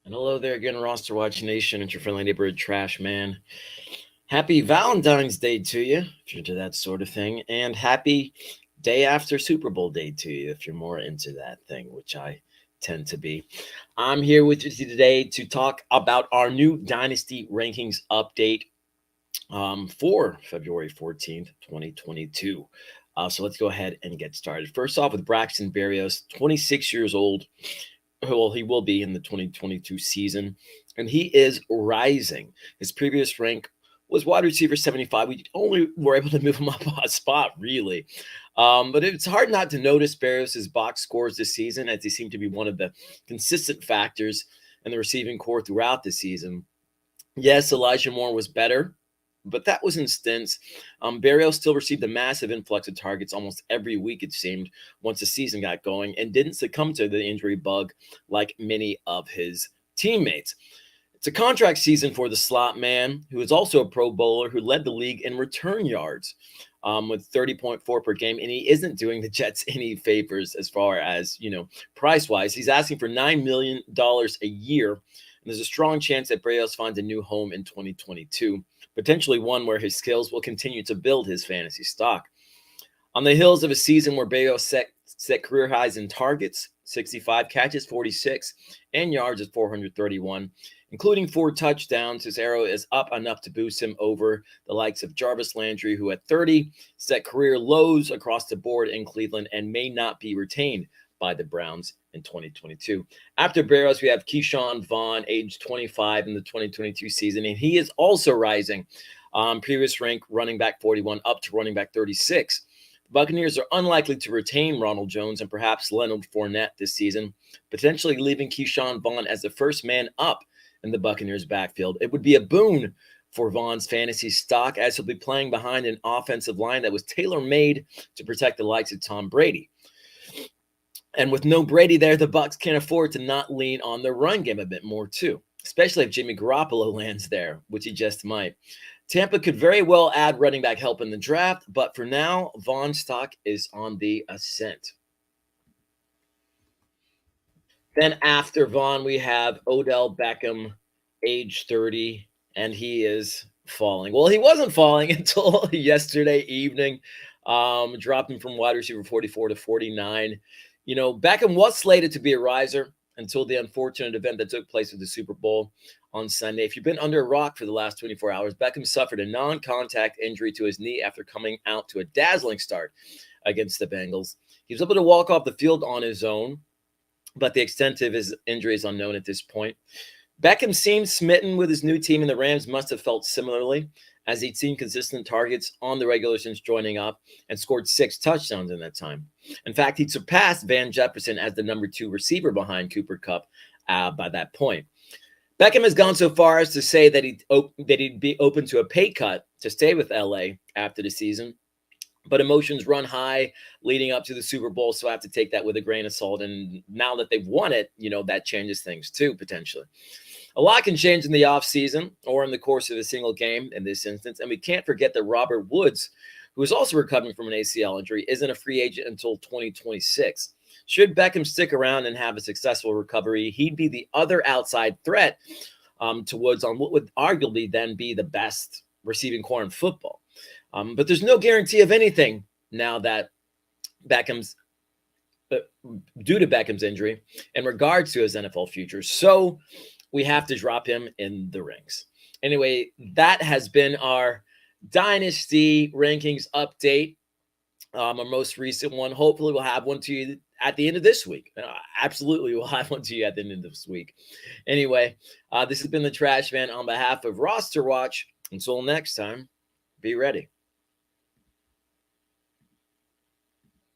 And hello there again, RosterWatch Nation. It's your friendly neighborhood trash man. Happy Valentine's Day to you, if you're into that sort of thing. And happy day after Super Bowl day to you, if you're more into that thing, which I tend to be. I'm here with you today to talk about our new Dynasty rankings update for February 14th, 2022. So let's go ahead and get started. First off with Braxton Berrios, 26 years old. Well, he will be in the 2022 season, and he is rising. His previous rank was wide receiver 75. We only were able to move him up a spot, really. But it's hard not to notice Berrios' box scores this season, as they seem to be one of the consistent factors in the receiving core throughout the season. Yes, Elijah Moore was better, but that was in stints. Berrios still received a massive influx of targets almost every week, it seemed, once the season got going, and didn't succumb to the injury bug like many of his teammates. It's a contract season for the slot man, who is also a Pro Bowler, who led the league in return yards with 30.4 per game, and he isn't doing the Jets any favors as far as, price-wise. He's asking for $9 million a year, and there's a strong chance that Berrios finds a new home in 2022. Potentially one where his skills will continue to build his fantasy stock. On the heels of a season where Berrios set career highs in targets, 65 catches, 46, and yards at 431, including 4 touchdowns, his arrow is up enough to boost him over the likes of Jarvis Landry, who at 30 set career lows across the board in Cleveland and may not be retained by the Browns in 2022. After Berrios, we have Keshawn, Vaughn, age 25 in the 2022 season, and he is also rising. Previous rank running back 41 up to running back 36. The Buccaneers are unlikely to retain Ronald Jones and perhaps Leonard Fournette this season, potentially leaving Keshawn Vaughn as the first man up in the Buccaneers backfield. It would be a boon for Vaughn's fantasy stock, as he'll be playing behind an offensive line that was tailor-made to protect the likes of Tom Brady. And with no Brady there, the Bucs can't afford to not lean on their run game a bit more too, especially if Jimmy Garoppolo lands there, which he just might. Tampa could very well add running back help in the draft, but for now, Vaughn's stock is on the ascent. Then after Vaughn, we have Odell Beckham, age 30, and he is falling. Well, he wasn't falling until yesterday evening, dropping from wide receiver 44 to 49. Beckham was slated to be a riser until the unfortunate event that took place at the Super Bowl on Sunday. If you've been under a rock for the last 24 hours, Beckham suffered a non-contact injury to his knee after coming out to a dazzling start against the Bengals. He was able to walk off the field on his own, but the extent of his injury is unknown at this point. Beckham seemed smitten with his new team, and the Rams must have felt similarly, as he'd seen consistent targets on the regular since joining up and scored 6 touchdowns in that time. In fact, he'd surpassed Van Jefferson as the number 2 receiver behind Cooper Kupp by that point. Beckham has gone so far as to say that he'd be open to a pay cut to stay with LA after the season. But emotions run high leading up to the Super Bowl, so I have to take that with a grain of salt. And now that they've won it, that changes things too, potentially. A lot can change in the offseason or in the course of a single game in this instance. And we can't forget that Robert Woods, who is also recovering from an ACL injury, isn't a free agent until 2026. Should Beckham stick around and have a successful recovery, he'd be the other outside threat to Woods on what would arguably then be the best receiving core in football. But there's no guarantee of anything now that due to Beckham's injury in regards to his NFL future. So we have to drop him in the ranks. Anyway, that has been our Dynasty rankings update, our most recent one. Hopefully we'll have one to you at the end of this week. Absolutely, we'll have one to you at the end of this week. Anyway, this has been the Trash Man on behalf of Roster Watch. Until next time, be ready.